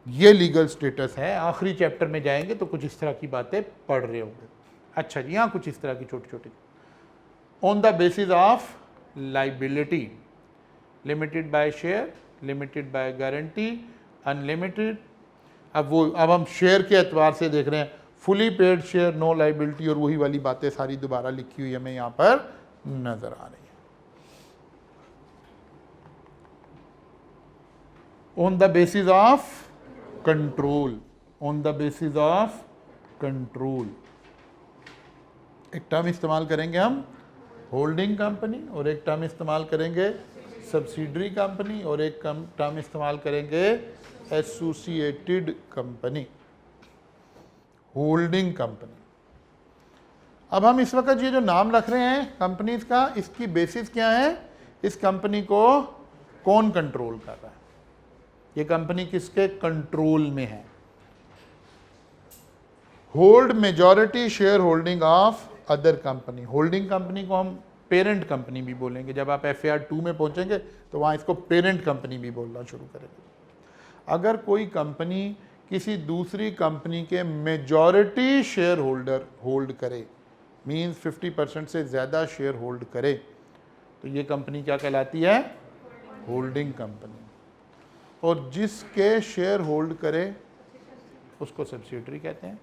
ये लीगल स्टेटस है। आखिरी चैप्टर में जाएंगे तो कुछ इस तरह की बातें पढ़ रहे होंगे। अच्छा जी, यहाँ कुछ इस तरह की छोटी छोटी, on the basis of liability, limited by share, limited by guarantee, unlimited. अब हम शेयर के एतबार से देख रहे हैं, fully paid share, no liability, और वही वाली बातें सारी दोबारा लिखी हुई हमें यहाँ पर नजर आ रही है। On the basis of control, on the basis of control, एक टर्म इस्तेमाल करेंगे हम होल्डिंग कंपनी, और एक टर्म इस्तेमाल करेंगे सब्सिडरी कंपनी, और एक टर्म इस्तेमाल करेंगे एसोसिएटेड कंपनी, होल्डिंग कंपनी। अब हम इस वक्त ये जो नाम रख रहे हैं कंपनीज का, इसकी बेसिस क्या है? इस कंपनी को कौन कंट्रोल कर रहा है, ये कंपनी किसके कंट्रोल में है? Hold majority share holding of other company. Holding company को हम पेरेंट कंपनी भी बोलेंगे। जब आप FAR 2 में पहुंचेंगे तो वहां इसको पेरेंट कंपनी भी बोलना शुरू करेंगे। अगर कोई कंपनी किसी दूसरी कंपनी के मेजॉरिटी शेयर होल्डर होल्ड करे, मींस 50% से ज़्यादा शेयर होल्ड करे, तो ये कंपनी क्या कहलाती है? Holding company. और जिसके शेयर होल्ड करे उसको सब्सिडरी कहते हैं,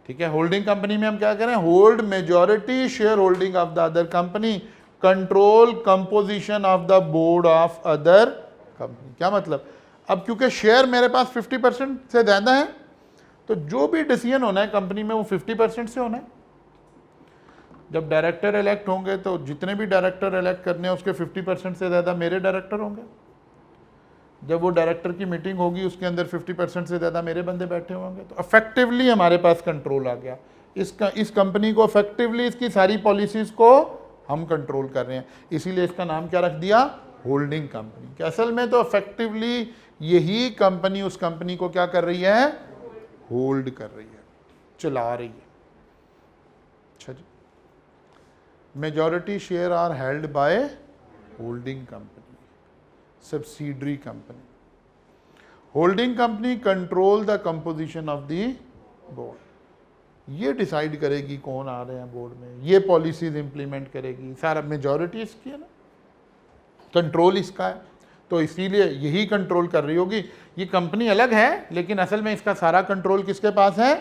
ठीक है। होल्डिंग कंपनी में हम क्या करें? Hold majority share holding of the other company, control composition of the board of other company. क्या मतलब? अब क्योंकि शेयर मेरे पास 50% से ज़्यादा है, तो जो भी डिसीजन होना है कंपनी में वो 50% से होना है। जब डायरेक्टर इलेक्ट होंगे तो जितने भी डायरेक्टर इलेक्ट करने हैं उसके 50% से ज़्यादा मेरे डायरेक्टर होंगे। जब वो डायरेक्टर की मीटिंग होगी उसके अंदर 50% से ज़्यादा मेरे बंदे बैठे होंगे, तो अफेक्टिवली हमारे पास कंट्रोल आ गया। इस कंपनी को अफेक्टिवली इसकी सारी पॉलिसीज़ को हम कंट्रोल कर रहे हैं, इसीलिए इसका नाम क्या रख दिया, होल्डिंग कंपनी। कि असल में तो अफेक्टिवली यही कंपनी उस कंपनी को क्या कर रही है, होल्ड कर रही है, चला रही है। अच्छा जी, majority share are held by holding company, subsidiary company. Holding company control the composition of the board, ये डिसाइड करेगी कौन आ रहे हैं बोर्ड में, ये पॉलिसीज इंप्लीमेंट करेगी, सारा मेजॉरिटी इसकी है ना, कंट्रोल इसका है, तो इसीलिए यही कंट्रोल कर रही होगी। ये कंपनी अलग है लेकिन असल में इसका सारा कंट्रोल किसके पास है,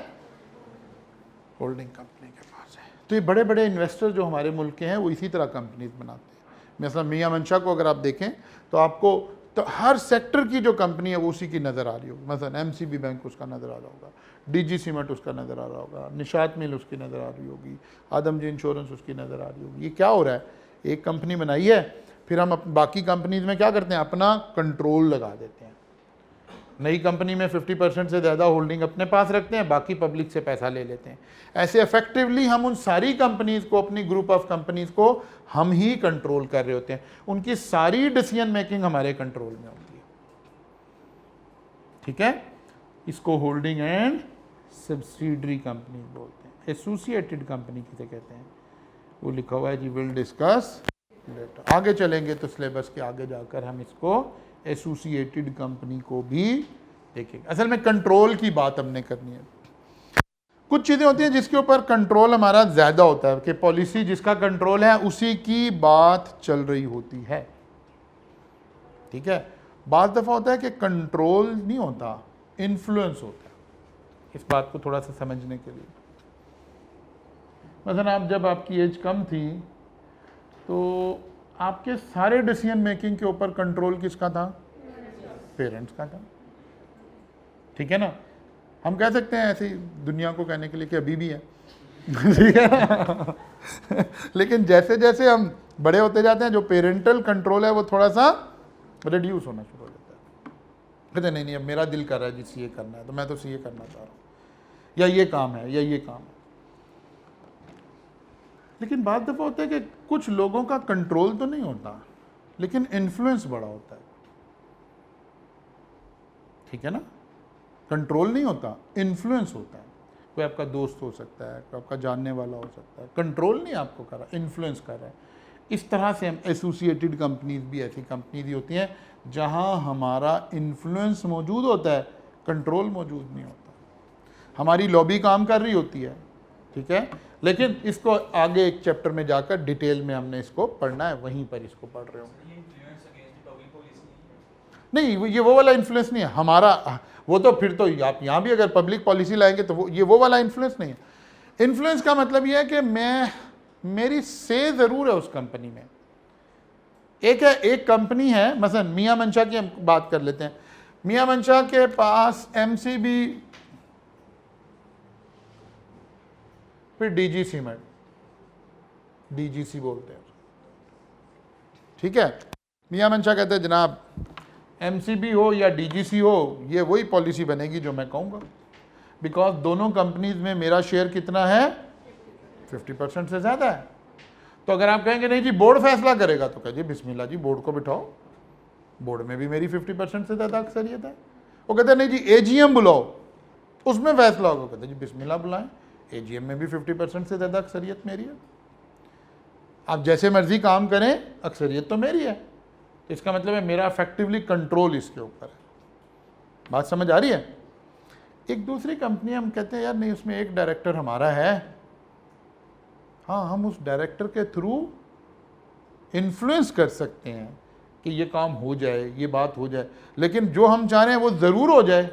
होल्डिंग कंपनी के पास है। तो ये बड़े बड़े इन्वेस्टर जो हमारे मुल्क के हैं वो इसी तरह कंपनीज बनाते हैं। mesela मियां मंशा को अगर आप देखें तो आपको तो हर सेक्टर की जो कंपनी है वो उसी की नज़र आ रही होगी। मसलन एमसीबी बैंक उसका नज़र आ रहा होगा, डीजी सीमेंट उसका नज़र आ रहा होगा, निशात मिल उसकी नज़र आ रही होगी, आदमजी इंश्योरेंस उसकी नज़र आ रही होगी। ये क्या हो रहा है, एक कंपनी बनाई है, फिर हम बाकी कंपनीज में क्या करते हैं, अपना कंट्रोल लगा देते हैं। नई कंपनी में 50% से ज़्यादा होल्डिंग अपने पास रखते हैं, बाकी पब्लिक से पैसा ले लेते हैं। ऐसे इफेक्टिवली हम उन सारी कंपनीज को, अपनी ग्रुप ऑफ कंपनीज को हम ही कंट्रोल कर रहे होते हैं, उनकी सारी डिसीजन मेकिंग हमारे कंट्रोल में होती है। ठीक है, इसको होल्डिंग एंड सब्सिडरी कंपनी बोलते हैं। एसोसिएटेड कंपनी किसे कहते हैं, वो लिखा हुआ है जी, विल डिस्कस लेटर। आगे चलेंगे तो सिलेबस के आगे जाकर हम इसको एसोसिएटेड कंपनी को भी देखेंगे। असल में कंट्रोल की बात हमने करनी है। कुछ चीज़ें होती हैं जिसके ऊपर कंट्रोल हमारा ज़्यादा होता है, कि पॉलिसी जिसका कंट्रोल है उसी की बात चल रही होती है। ठीक है, बात दफ़ा होता है कि कंट्रोल नहीं होता, इन्फ्लुएंस होता है। इस बात को थोड़ा सा समझने के लिए, मतलब आप जब आपकी एज कम थी तो आपके सारे डिसीजन मेकिंग के ऊपर कंट्रोल किसका था, पेरेंट्स का था। ठीक है ना, हम कह सकते हैं ऐसी दुनिया को कहने के लिए कि अभी भी है ठीक है ना लेकिन जैसे जैसे हम बड़े होते जाते हैं जो पेरेंटल कंट्रोल है वो थोड़ा सा रिड्यूस होना शुरू हो जाता है। कहते नहीं अब मेरा दिल कर रहा है जी सीए करना है तो मैं तो सीए करना चाह रहा हूँ, या ये काम है या ये काम है। लेकिन बात दफ़ा होता है कि कुछ लोगों का कंट्रोल तो नहीं होता लेकिन इन्फ्लुएंस बड़ा होता है। ठीक है ना, कंट्रोल नहीं होता, इन्फ्लुएंस होता है। कोई आपका दोस्त हो सकता है, कोई आपका जानने वाला हो सकता है, कंट्रोल नहीं आपको कर रहा, इन्फ्लुएंस कर रहा है। इस तरह से हम एसोसिएटेड कंपनीज भी ऐसी कंपनीज ही होती हैं जहां हमारा इन्फ्लुएंस मौजूद होता है, कंट्रोल मौजूद नहीं होता। हमारी लॉबी काम कर रही होती है, ठीक है, लेकिन इसको आगे एक चैप्टर में जाकर डिटेल में हमने इसको पढ़ना है, वहीं पर इसको पढ़ रहे होंगे। नहीं, ये वो वाला इन्फ्लुएंस नहीं है हमारा, वो तो फिर तो आप यहाँ भी अगर पब्लिक पॉलिसी लाएंगे तो वो वाला इन्फ्लुएंस नहीं है। इन्फ्लुएंस का मतलब ये है कि मेरी से ज़रूर है उस कंपनी में। एक कंपनी है, मसलन मियां मंशा की हम बात कर लेते हैं। मियां मंशा के पास एमसीबी, फिर डीजी सीमेंट, डीजीसी बोलते हैं, ठीक है। मियां मंशा कहते हैं जनाब एमसीबी हो या डीजीसी हो, ये वही पॉलिसी बनेगी जो मैं कहूँगा, बिकॉज दोनों कंपनीज में मेरा शेयर कितना है, 50% से ज़्यादा है। तो अगर आप कहेंगे नहीं जी बोर्ड फैसला करेगा, तो कहिए बिस्मिल्लाह जी बोर्ड को बिठाओ, बोर्ड में भी मेरी 50% से ज़्यादा अक्सरियत है। वो कहते हैं नहीं जी एजीएम बुलाओ, उसमें फैसला होगा, कहते हैं जी बिस्मिल्लाह बुलाएं, एजीएम में भी 50% से ज़्यादा अक्सरियत मेरी है। आप जैसे मर्जी काम करें, अक्सरियत तो मेरी है, तो इसका मतलब है मेरा इफेक्टिवली कंट्रोल इसके ऊपर है। बात समझ आ रही है। एक दूसरी कंपनी हम कहते हैं यार नहीं उसमें एक डायरेक्टर हमारा है, हाँ हम उस डायरेक्टर के थ्रू इन्फ्लुएंस कर सकते हैं कि ये काम हो जाए, ये बात हो जाए, लेकिन जो हम चाह रहे हैं वो ज़रूर हो जाए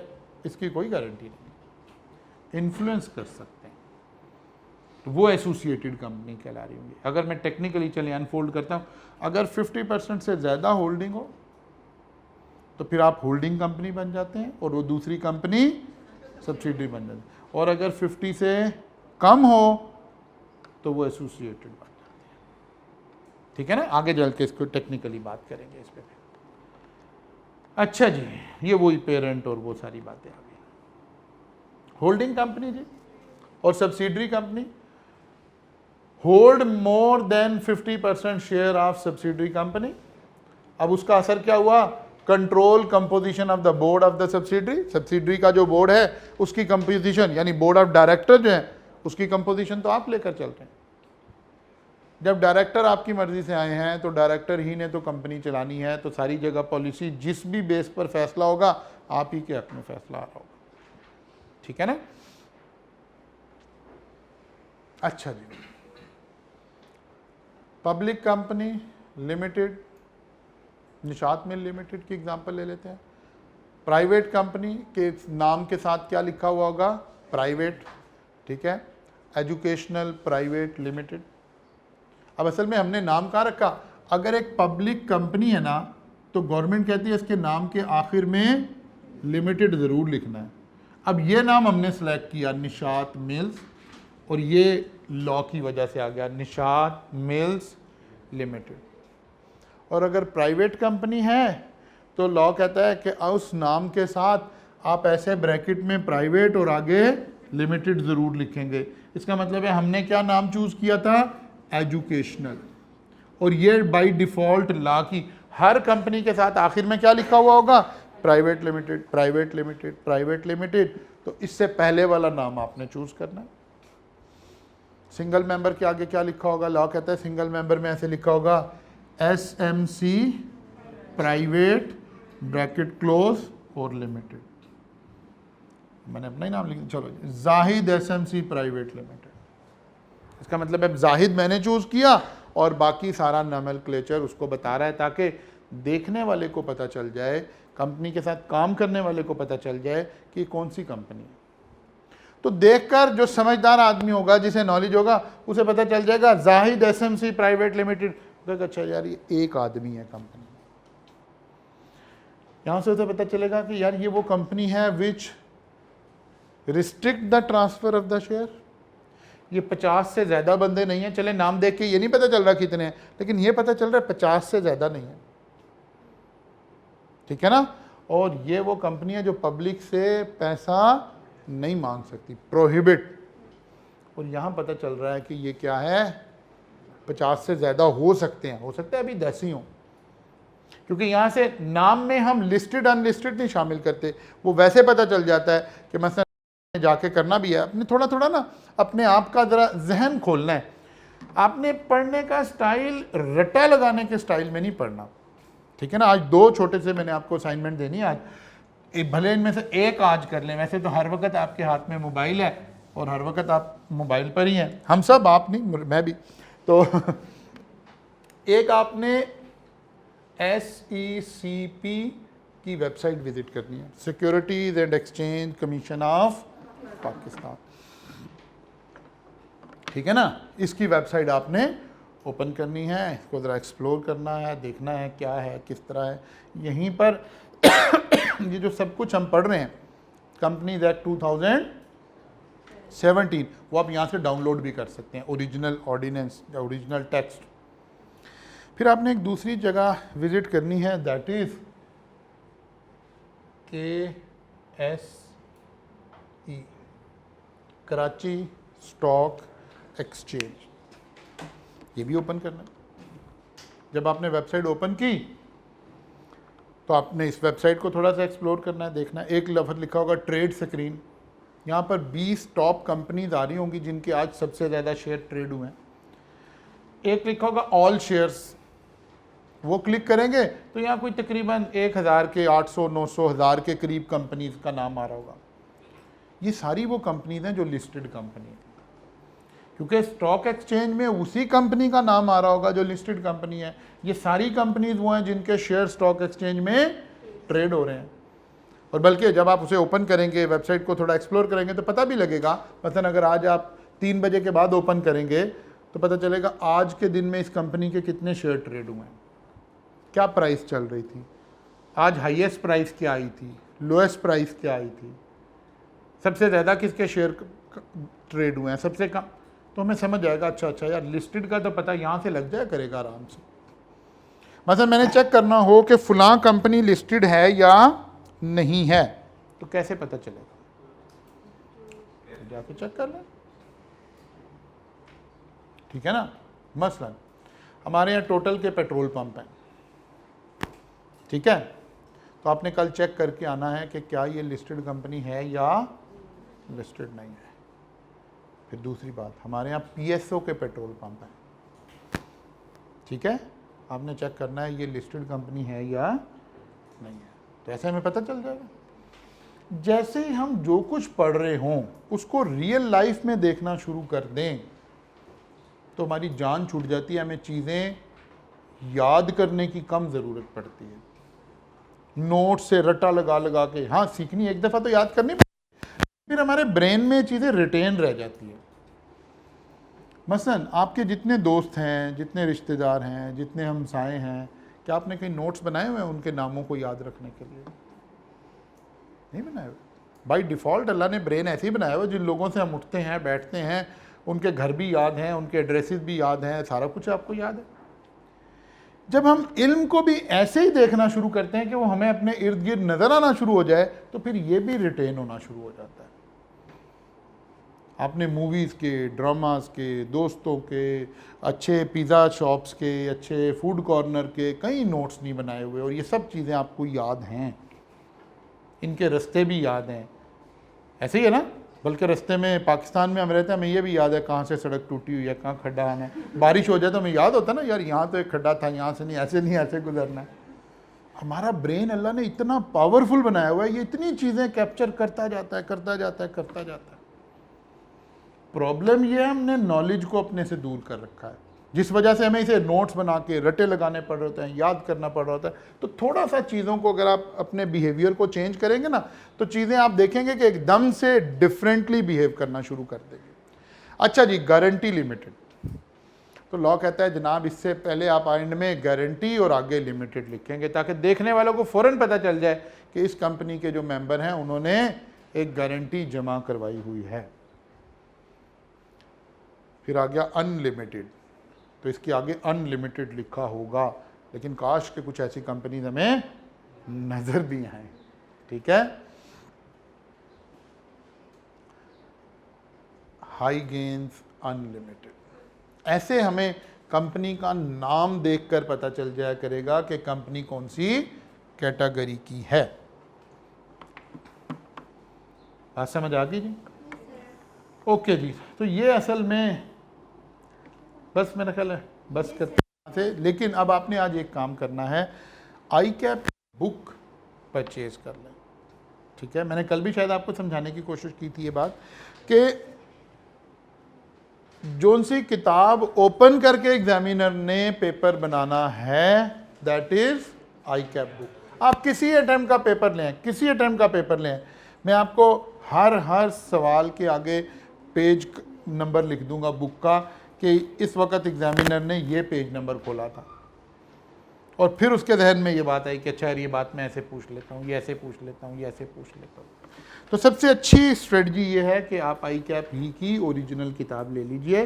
इसकी कोई गारंटी नहीं। इन्फ्लुएंस कर सकते हैं, तो वो एसोसिएटेड कंपनी कहला रही होंगी। अगर मैं टेक्निकली चलिए अनफोल्ड करता हूँ, अगर 50% से ज़्यादा होल्डिंग हो तो फिर आप होल्डिंग कंपनी बन जाते हैं और वो दूसरी कंपनी सब्सिडरी बन जाती है, और अगर 50 से कम हो तो वो एसोसिएटेड बन जाती है। ठीक है ना, आगे चल के इसको टेक्निकली बात करेंगे इस पर। अच्छा जी, ये वही पेरेंट और वो सारी बातें आ गई। होल्डिंग कंपनी जी और subsidiary company, hold more than 50% share of subsidiary company. अब उसका असर क्या हुआ? Control composition of the board of the subsidiary, subsidiary का जो बोर्ड है उसकी कंपोजिशन यानी बोर्ड ऑफ डायरेक्टर जो है उसकी कंपोजिशन तो आप लेकर चल रहे हैं। जब डायरेक्टर आपकी मर्जी से आए हैं तो डायरेक्टर ही ने तो कंपनी चलानी है, तो सारी जगह पॉलिसी जिस भी बेस पर फैसला होगा आप ही के हक में फैसला आ रहा होगा, ठीक है ना। अच्छा जी, public company limited, Nishat mill limited की एग्जांपल ले लेते हैं। प्राइवेट कंपनी के नाम के साथ क्या लिखा हुआ होगा? प्राइवेट, ठीक है। Educational private limited. अब असल में हमने नाम कहाँ रखा? अगर एक पब्लिक कंपनी है ना तो गवर्नमेंट कहती है इसके नाम के आखिर में लिमिटेड ज़रूर लिखना है। अब ये नाम हमने सेलेक्ट किया निशात मिल्स, और ये लॉ की वजह से आ गया निशात मिल्स लिमिटेड। और अगर प्राइवेट कंपनी है तो लॉ कहता है कि उस नाम के साथ आप ऐसे ब्रैकेट में प्राइवेट और आगे लिमिटेड ज़रूर लिखेंगे। इसका मतलब है हमने क्या नाम चूज़ किया था? एजुकेशनल। और ये बाय डिफ़ॉल्ट लॉ की हर कंपनी के साथ आखिर में क्या लिखा हुआ होगा? Private limited, private limited, private limited. तो इससे पहले वाला नाम आपने चूज़ करना है। सिंगल मेंबर के आगे क्या लिखा होगा? लॉ कहता है सिंगल मेंबर में ऐसे लिखा होगा SMC प्राइवेट ब्रैकेट क्लोज और लिमिटेड। मैंने अपना ही नाम लिख दिया, चलो जाहिद SMC प्राइवेट लिमिटेड। इसका मतलब है जाहिद मैंने चूज़ किया और बाकी सारा नोमेनक्लेचर उसको बता रहा है ताकि देखने वाले को पता चल जाए, कंपनी के साथ काम करने वाले को पता चल जाए कि कौन सी कंपनी है। तो देखकर जो समझदार आदमी होगा, जिसे नॉलेज होगा, उसे पता चल जाएगा जाहिद SMC प्राइवेट लिमिटेड। अच्छा यार ये एक आदमी है कंपनी। यहां से उसे पता चलेगा कि यार ये वो कंपनी है which restrict the transfer of the share. ये 50 से ज़्यादा बंदे नहीं हैं। चले नाम देख के ये नहीं पता चल रहा कितने हैं, लेकिन ये पता चल रहा है 50 से ज़्यादा नहीं है, ठीक है ना। और ये वो कंपनी है जो पब्लिक से पैसा नहीं मांग सकती, प्रोहिबिट। और यहाँ पता चल रहा है कि ये क्या है, 50 से ज़्यादा हो सकते हैं, हो सकता है अभी 10 ही हों, क्योंकि यहाँ से नाम में हम लिस्टेड अनलिस्टेड नहीं शामिल करते। वो वैसे पता चल जाता है कि मसलन जाके करना भी है। अपने थोड़ा थोड़ा ना अपने आप का ज़रा जहन खोलना है। आपने पढ़ने का स्टाइल रटा लगाने के स्टाइल में नहीं पढ़ना, ठीक है ना। आज 2 छोटे से मैंने आपको असाइनमेंट देनी है। आज भले इनमें से एक आज कर लें, वैसे तो हर वक्त आपके हाथ में मोबाइल है और हर वक्त आप मोबाइल पर ही हैं, हम सब, आप नहीं, मैं भी। तो एक आपने SECP की वेबसाइट विजिट करनी है, securities and exchange commission of Pakistan, ठीक है ना। इसकी वेबसाइट आपने ओपन करनी है, इसको ज़रा एक्सप्लोर करना है, देखना है क्या है, किस तरह है। यहीं पर ये जो सब कुछ हम पढ़ रहे हैं, कंपनीज एक्ट 2017, वो आप यहाँ से डाउनलोड भी कर सकते हैं, ओरिजिनल ऑर्डिनेंस या ओरिजिनल टेक्स्ट। फिर आपने एक दूसरी जगह विजिट करनी है, that is KSE, Karachi stock exchange. ये भी ओपन करना है। जब आपने वेबसाइट ओपन की तो आपने इस वेबसाइट को थोड़ा सा एक्सप्लोर करना है, देखना है। एक लफ्ज़ लिखा होगा ट्रेड स्क्रीन, यहाँ पर 20 टॉप कंपनीज आ रही होंगी जिनके आज सबसे ज़्यादा शेयर ट्रेड हुए हैं। एक लिखा होगा ऑल शेयर्स, वो क्लिक करेंगे तो यहाँ कोई तकरीबन 1000 के 800 900 1000 के करीब कंपनीज का नाम आ रहा होगा। ये सारी वो कंपनीज हैं जो लिस्टेड कंपनी है, क्योंकि स्टॉक एक्सचेंज में उसी कंपनी का नाम आ रहा होगा जो लिस्टेड कंपनी है। ये सारी कंपनीज वो हैं जिनके शेयर स्टॉक एक्सचेंज में ट्रेड हो रहे हैं। और बल्कि जब आप उसे ओपन करेंगे, वेबसाइट को थोड़ा एक्सप्लोर करेंगे तो पता भी लगेगा। मसलन अगर आज आप 3 बजे के बाद ओपन करेंगे तो पता चलेगा आज के दिन में इस कंपनी के कितने शेयर ट्रेड हुए हैं, क्या प्राइस चल रही थी, आज हाईएस्ट प्राइस क्या आई थी, लोएस्ट प्राइस क्या आई थी, सबसे ज़्यादा किसके शेयर ट्रेड हुए हैं, सबसे कम। तो हमें समझ आएगा अच्छा यार लिस्टेड का तो पता यहाँ से लग जाया करेगा आराम से। मतलब मैंने चेक करना हो कि फलां कंपनी लिस्टेड है या नहीं है, तो कैसे पता चलेगा? जाके चेक कर लें, ठीक है ना। मसलन हमारे यहाँ टोटल के पेट्रोल पंप हैं, ठीक है, तो आपने कल चेक करके आना है कि क्या ये लिस्टेड कंपनी है या लिस्टेड नहीं है। फिर दूसरी बात, हमारे यहाँ पीएसओ के पेट्रोल पंप हैं, ठीक है, आपने चेक करना है ये लिस्टेड कंपनी है या नहीं है, तो ऐसे हमें पता चल जाएगा। जैसे ही हम जो कुछ पढ़ रहे हों उसको रियल लाइफ में देखना शुरू कर दें तो हमारी जान छूट जाती है, हमें चीज़ें याद करने की कम ज़रूरत पड़ती है। नोट से रटा लगा लगा के, हाँ सीखनी एक दफ़ा तो याद करनी, फिर हमारे ब्रेन में चीज़ें रिटेन रह जाती है। मसलन आपके जितने दोस्त हैं, जितने रिश्तेदार हैं, जितने हमसाए हैं, क्या आपने कहीं नोट्स बनाए हुए हैं उनके नामों को याद रखने के लिए? नहीं बनाए हुए। बाय डिफ़ॉल्ट अल्लाह ने ब्रेन ऐसे ही बनाया हुआ, जिन लोगों से हम उठते हैं बैठते हैं उनके घर भी याद हैं, उनके एड्रेसेस भी याद हैं, सारा कुछ आपको याद है। जब हम इल्म को भी ऐसे ही देखना शुरू करते हैं कि वो हमें अपने इर्द गिर्द नज़र आना शुरू हो जाए, तो फिर ये भी रिटेन होना शुरू हो जाता है। आपने मूवीज़ के, ड्रामास के, दोस्तों के, अच्छे पिज़्ज़ा शॉप्स के, अच्छे फूड कॉर्नर के कई नोट्स नहीं बनाए हुए, और ये सब चीज़ें आपको याद हैं, इनके रास्ते भी याद हैं। ऐसे ही है ना, बल्कि रास्ते में पाकिस्तान में हम रहते हैं, हमें ये भी याद है कहाँ से सड़क टूटी हुई है, कहाँ खड्डा आना है। बारिश हो जाए तो हमें याद होता है ना, यार यहाँ तो एक खड्डा था, यहाँ से नहीं, ऐसे गुजरना है। हमारा ब्रेन अल्लाह ने इतना पावरफुल बनाया हुआ है, ये इतनी चीज़ें कैप्चर करता जाता है, करता जाता है, करता जाता है। प्रॉब्लम ये है, हमने नॉलेज को अपने से दूर कर रखा है, जिस वजह से हमें इसे नोट्स बना के रटे लगाने पड़ रहे होते हैं, याद करना पड़ रहा होता है। तो थोड़ा सा चीज़ों को अगर आप अपने बिहेवियर को चेंज करेंगे ना, तो चीज़ें आप देखेंगे कि एकदम से डिफरेंटली बिहेव करना शुरू कर देंगे। अच्छा जी, गारंटी लिमिटेड, तो लॉ कहता है जनाब इससे पहले आप एंड में गारंटी और आगे लिमिटेड लिखेंगे, ताकि देखने वालों को फ़ौरन पता चल जाए कि इस कंपनी के जो मेंबर हैं उन्होंने एक गारंटी जमा करवाई हुई है। फिर आ गया अनलिमिटेड, तो इसके आगे अनलिमिटेड लिखा होगा, लेकिन काश के कुछ ऐसी कंपनीज हमें नजर भी आए, ठीक है। हाई गेन्स अनलिमिटेड, ऐसे हमें कंपनी का नाम देखकर पता चल जाया करेगा कि कंपनी कौन सी कैटेगरी की है। बात समझ आ गई जी? ओके जी, तो ये असल में बस मेरा ख्याल है बस करते थे, लेकिन अब आपने आज एक काम करना है, आई कैप बुक परचेज कर लें, ठीक है। मैंने कल भी शायद आपको समझाने की कोशिश की थी ये बात कि जोन सी किताब ओपन करके एग्जामिनर ने पेपर बनाना है, that is I cap book. आप किसी अटेम्प्ट का पेपर लें, किसी अटेम्प्ट का पेपर लें, मैं आपको हर सवाल के आगे पेज नंबर लिख दूंगा बुक का कि इस वक्त एग्जामिनर ने ये पेज नंबर खोला था, और फिर उसके जहन में ये बात आई कि अच्छा ये बात मैं ऐसे पूछ लेता हूँ, ये ऐसे पूछ लेता हूँ, ये ऐसे पूछ लेता हूँ। तो सबसे अच्छी स्ट्रेटजी ये है कि आप आई कैप ही की ओरिजिनल किताब ले लीजिए,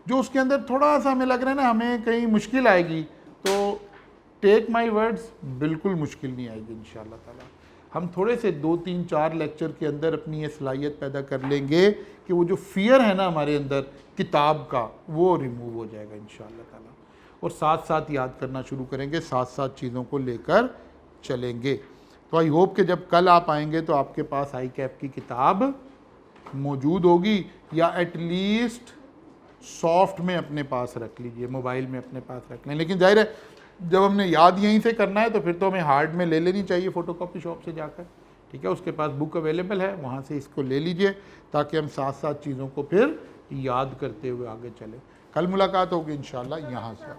जो उसके अंदर थोड़ा सा हमें लग रहा है ना हमें कहीं मुश्किल आएगी, तो टेक माई वर्ड्स बिल्कुल मुश्किल नहीं आएगी इंशाअल्लाह ताला। हम थोड़े से 2-3-4 लेक्चर के अंदर अपनी ये सलाहियत पैदा कर लेंगे कि वो जो फियर है ना हमारे अंदर किताब का, वो रिमूव हो जाएगा इंशाअल्लाह ताला, और साथ साथ याद करना शुरू करेंगे, साथ साथ चीज़ों को लेकर चलेंगे। तो आई होप कि जब कल आप आएंगे तो आपके पास आई कैप की किताब मौजूद होगी, या एटलीस्ट सॉफ्ट में अपने पास रख लीजिए, मोबाइल में अपने पास रख लें। लेकिन जाहिर है जब हमने याद यहीं से करना है तो फिर तो हमें हार्ड में ले लेनी चाहिए फ़ोटोकॉपी शॉप से जाकर, ठीक है। उसके पास बुक अवेलेबल है, वहाँ से इसको ले लीजिए, ताकि हम साथ साथ चीज़ों को फिर याद करते हुए आगे चलें। कल मुलाकात होगी इंशाअल्लाह यहाँ से।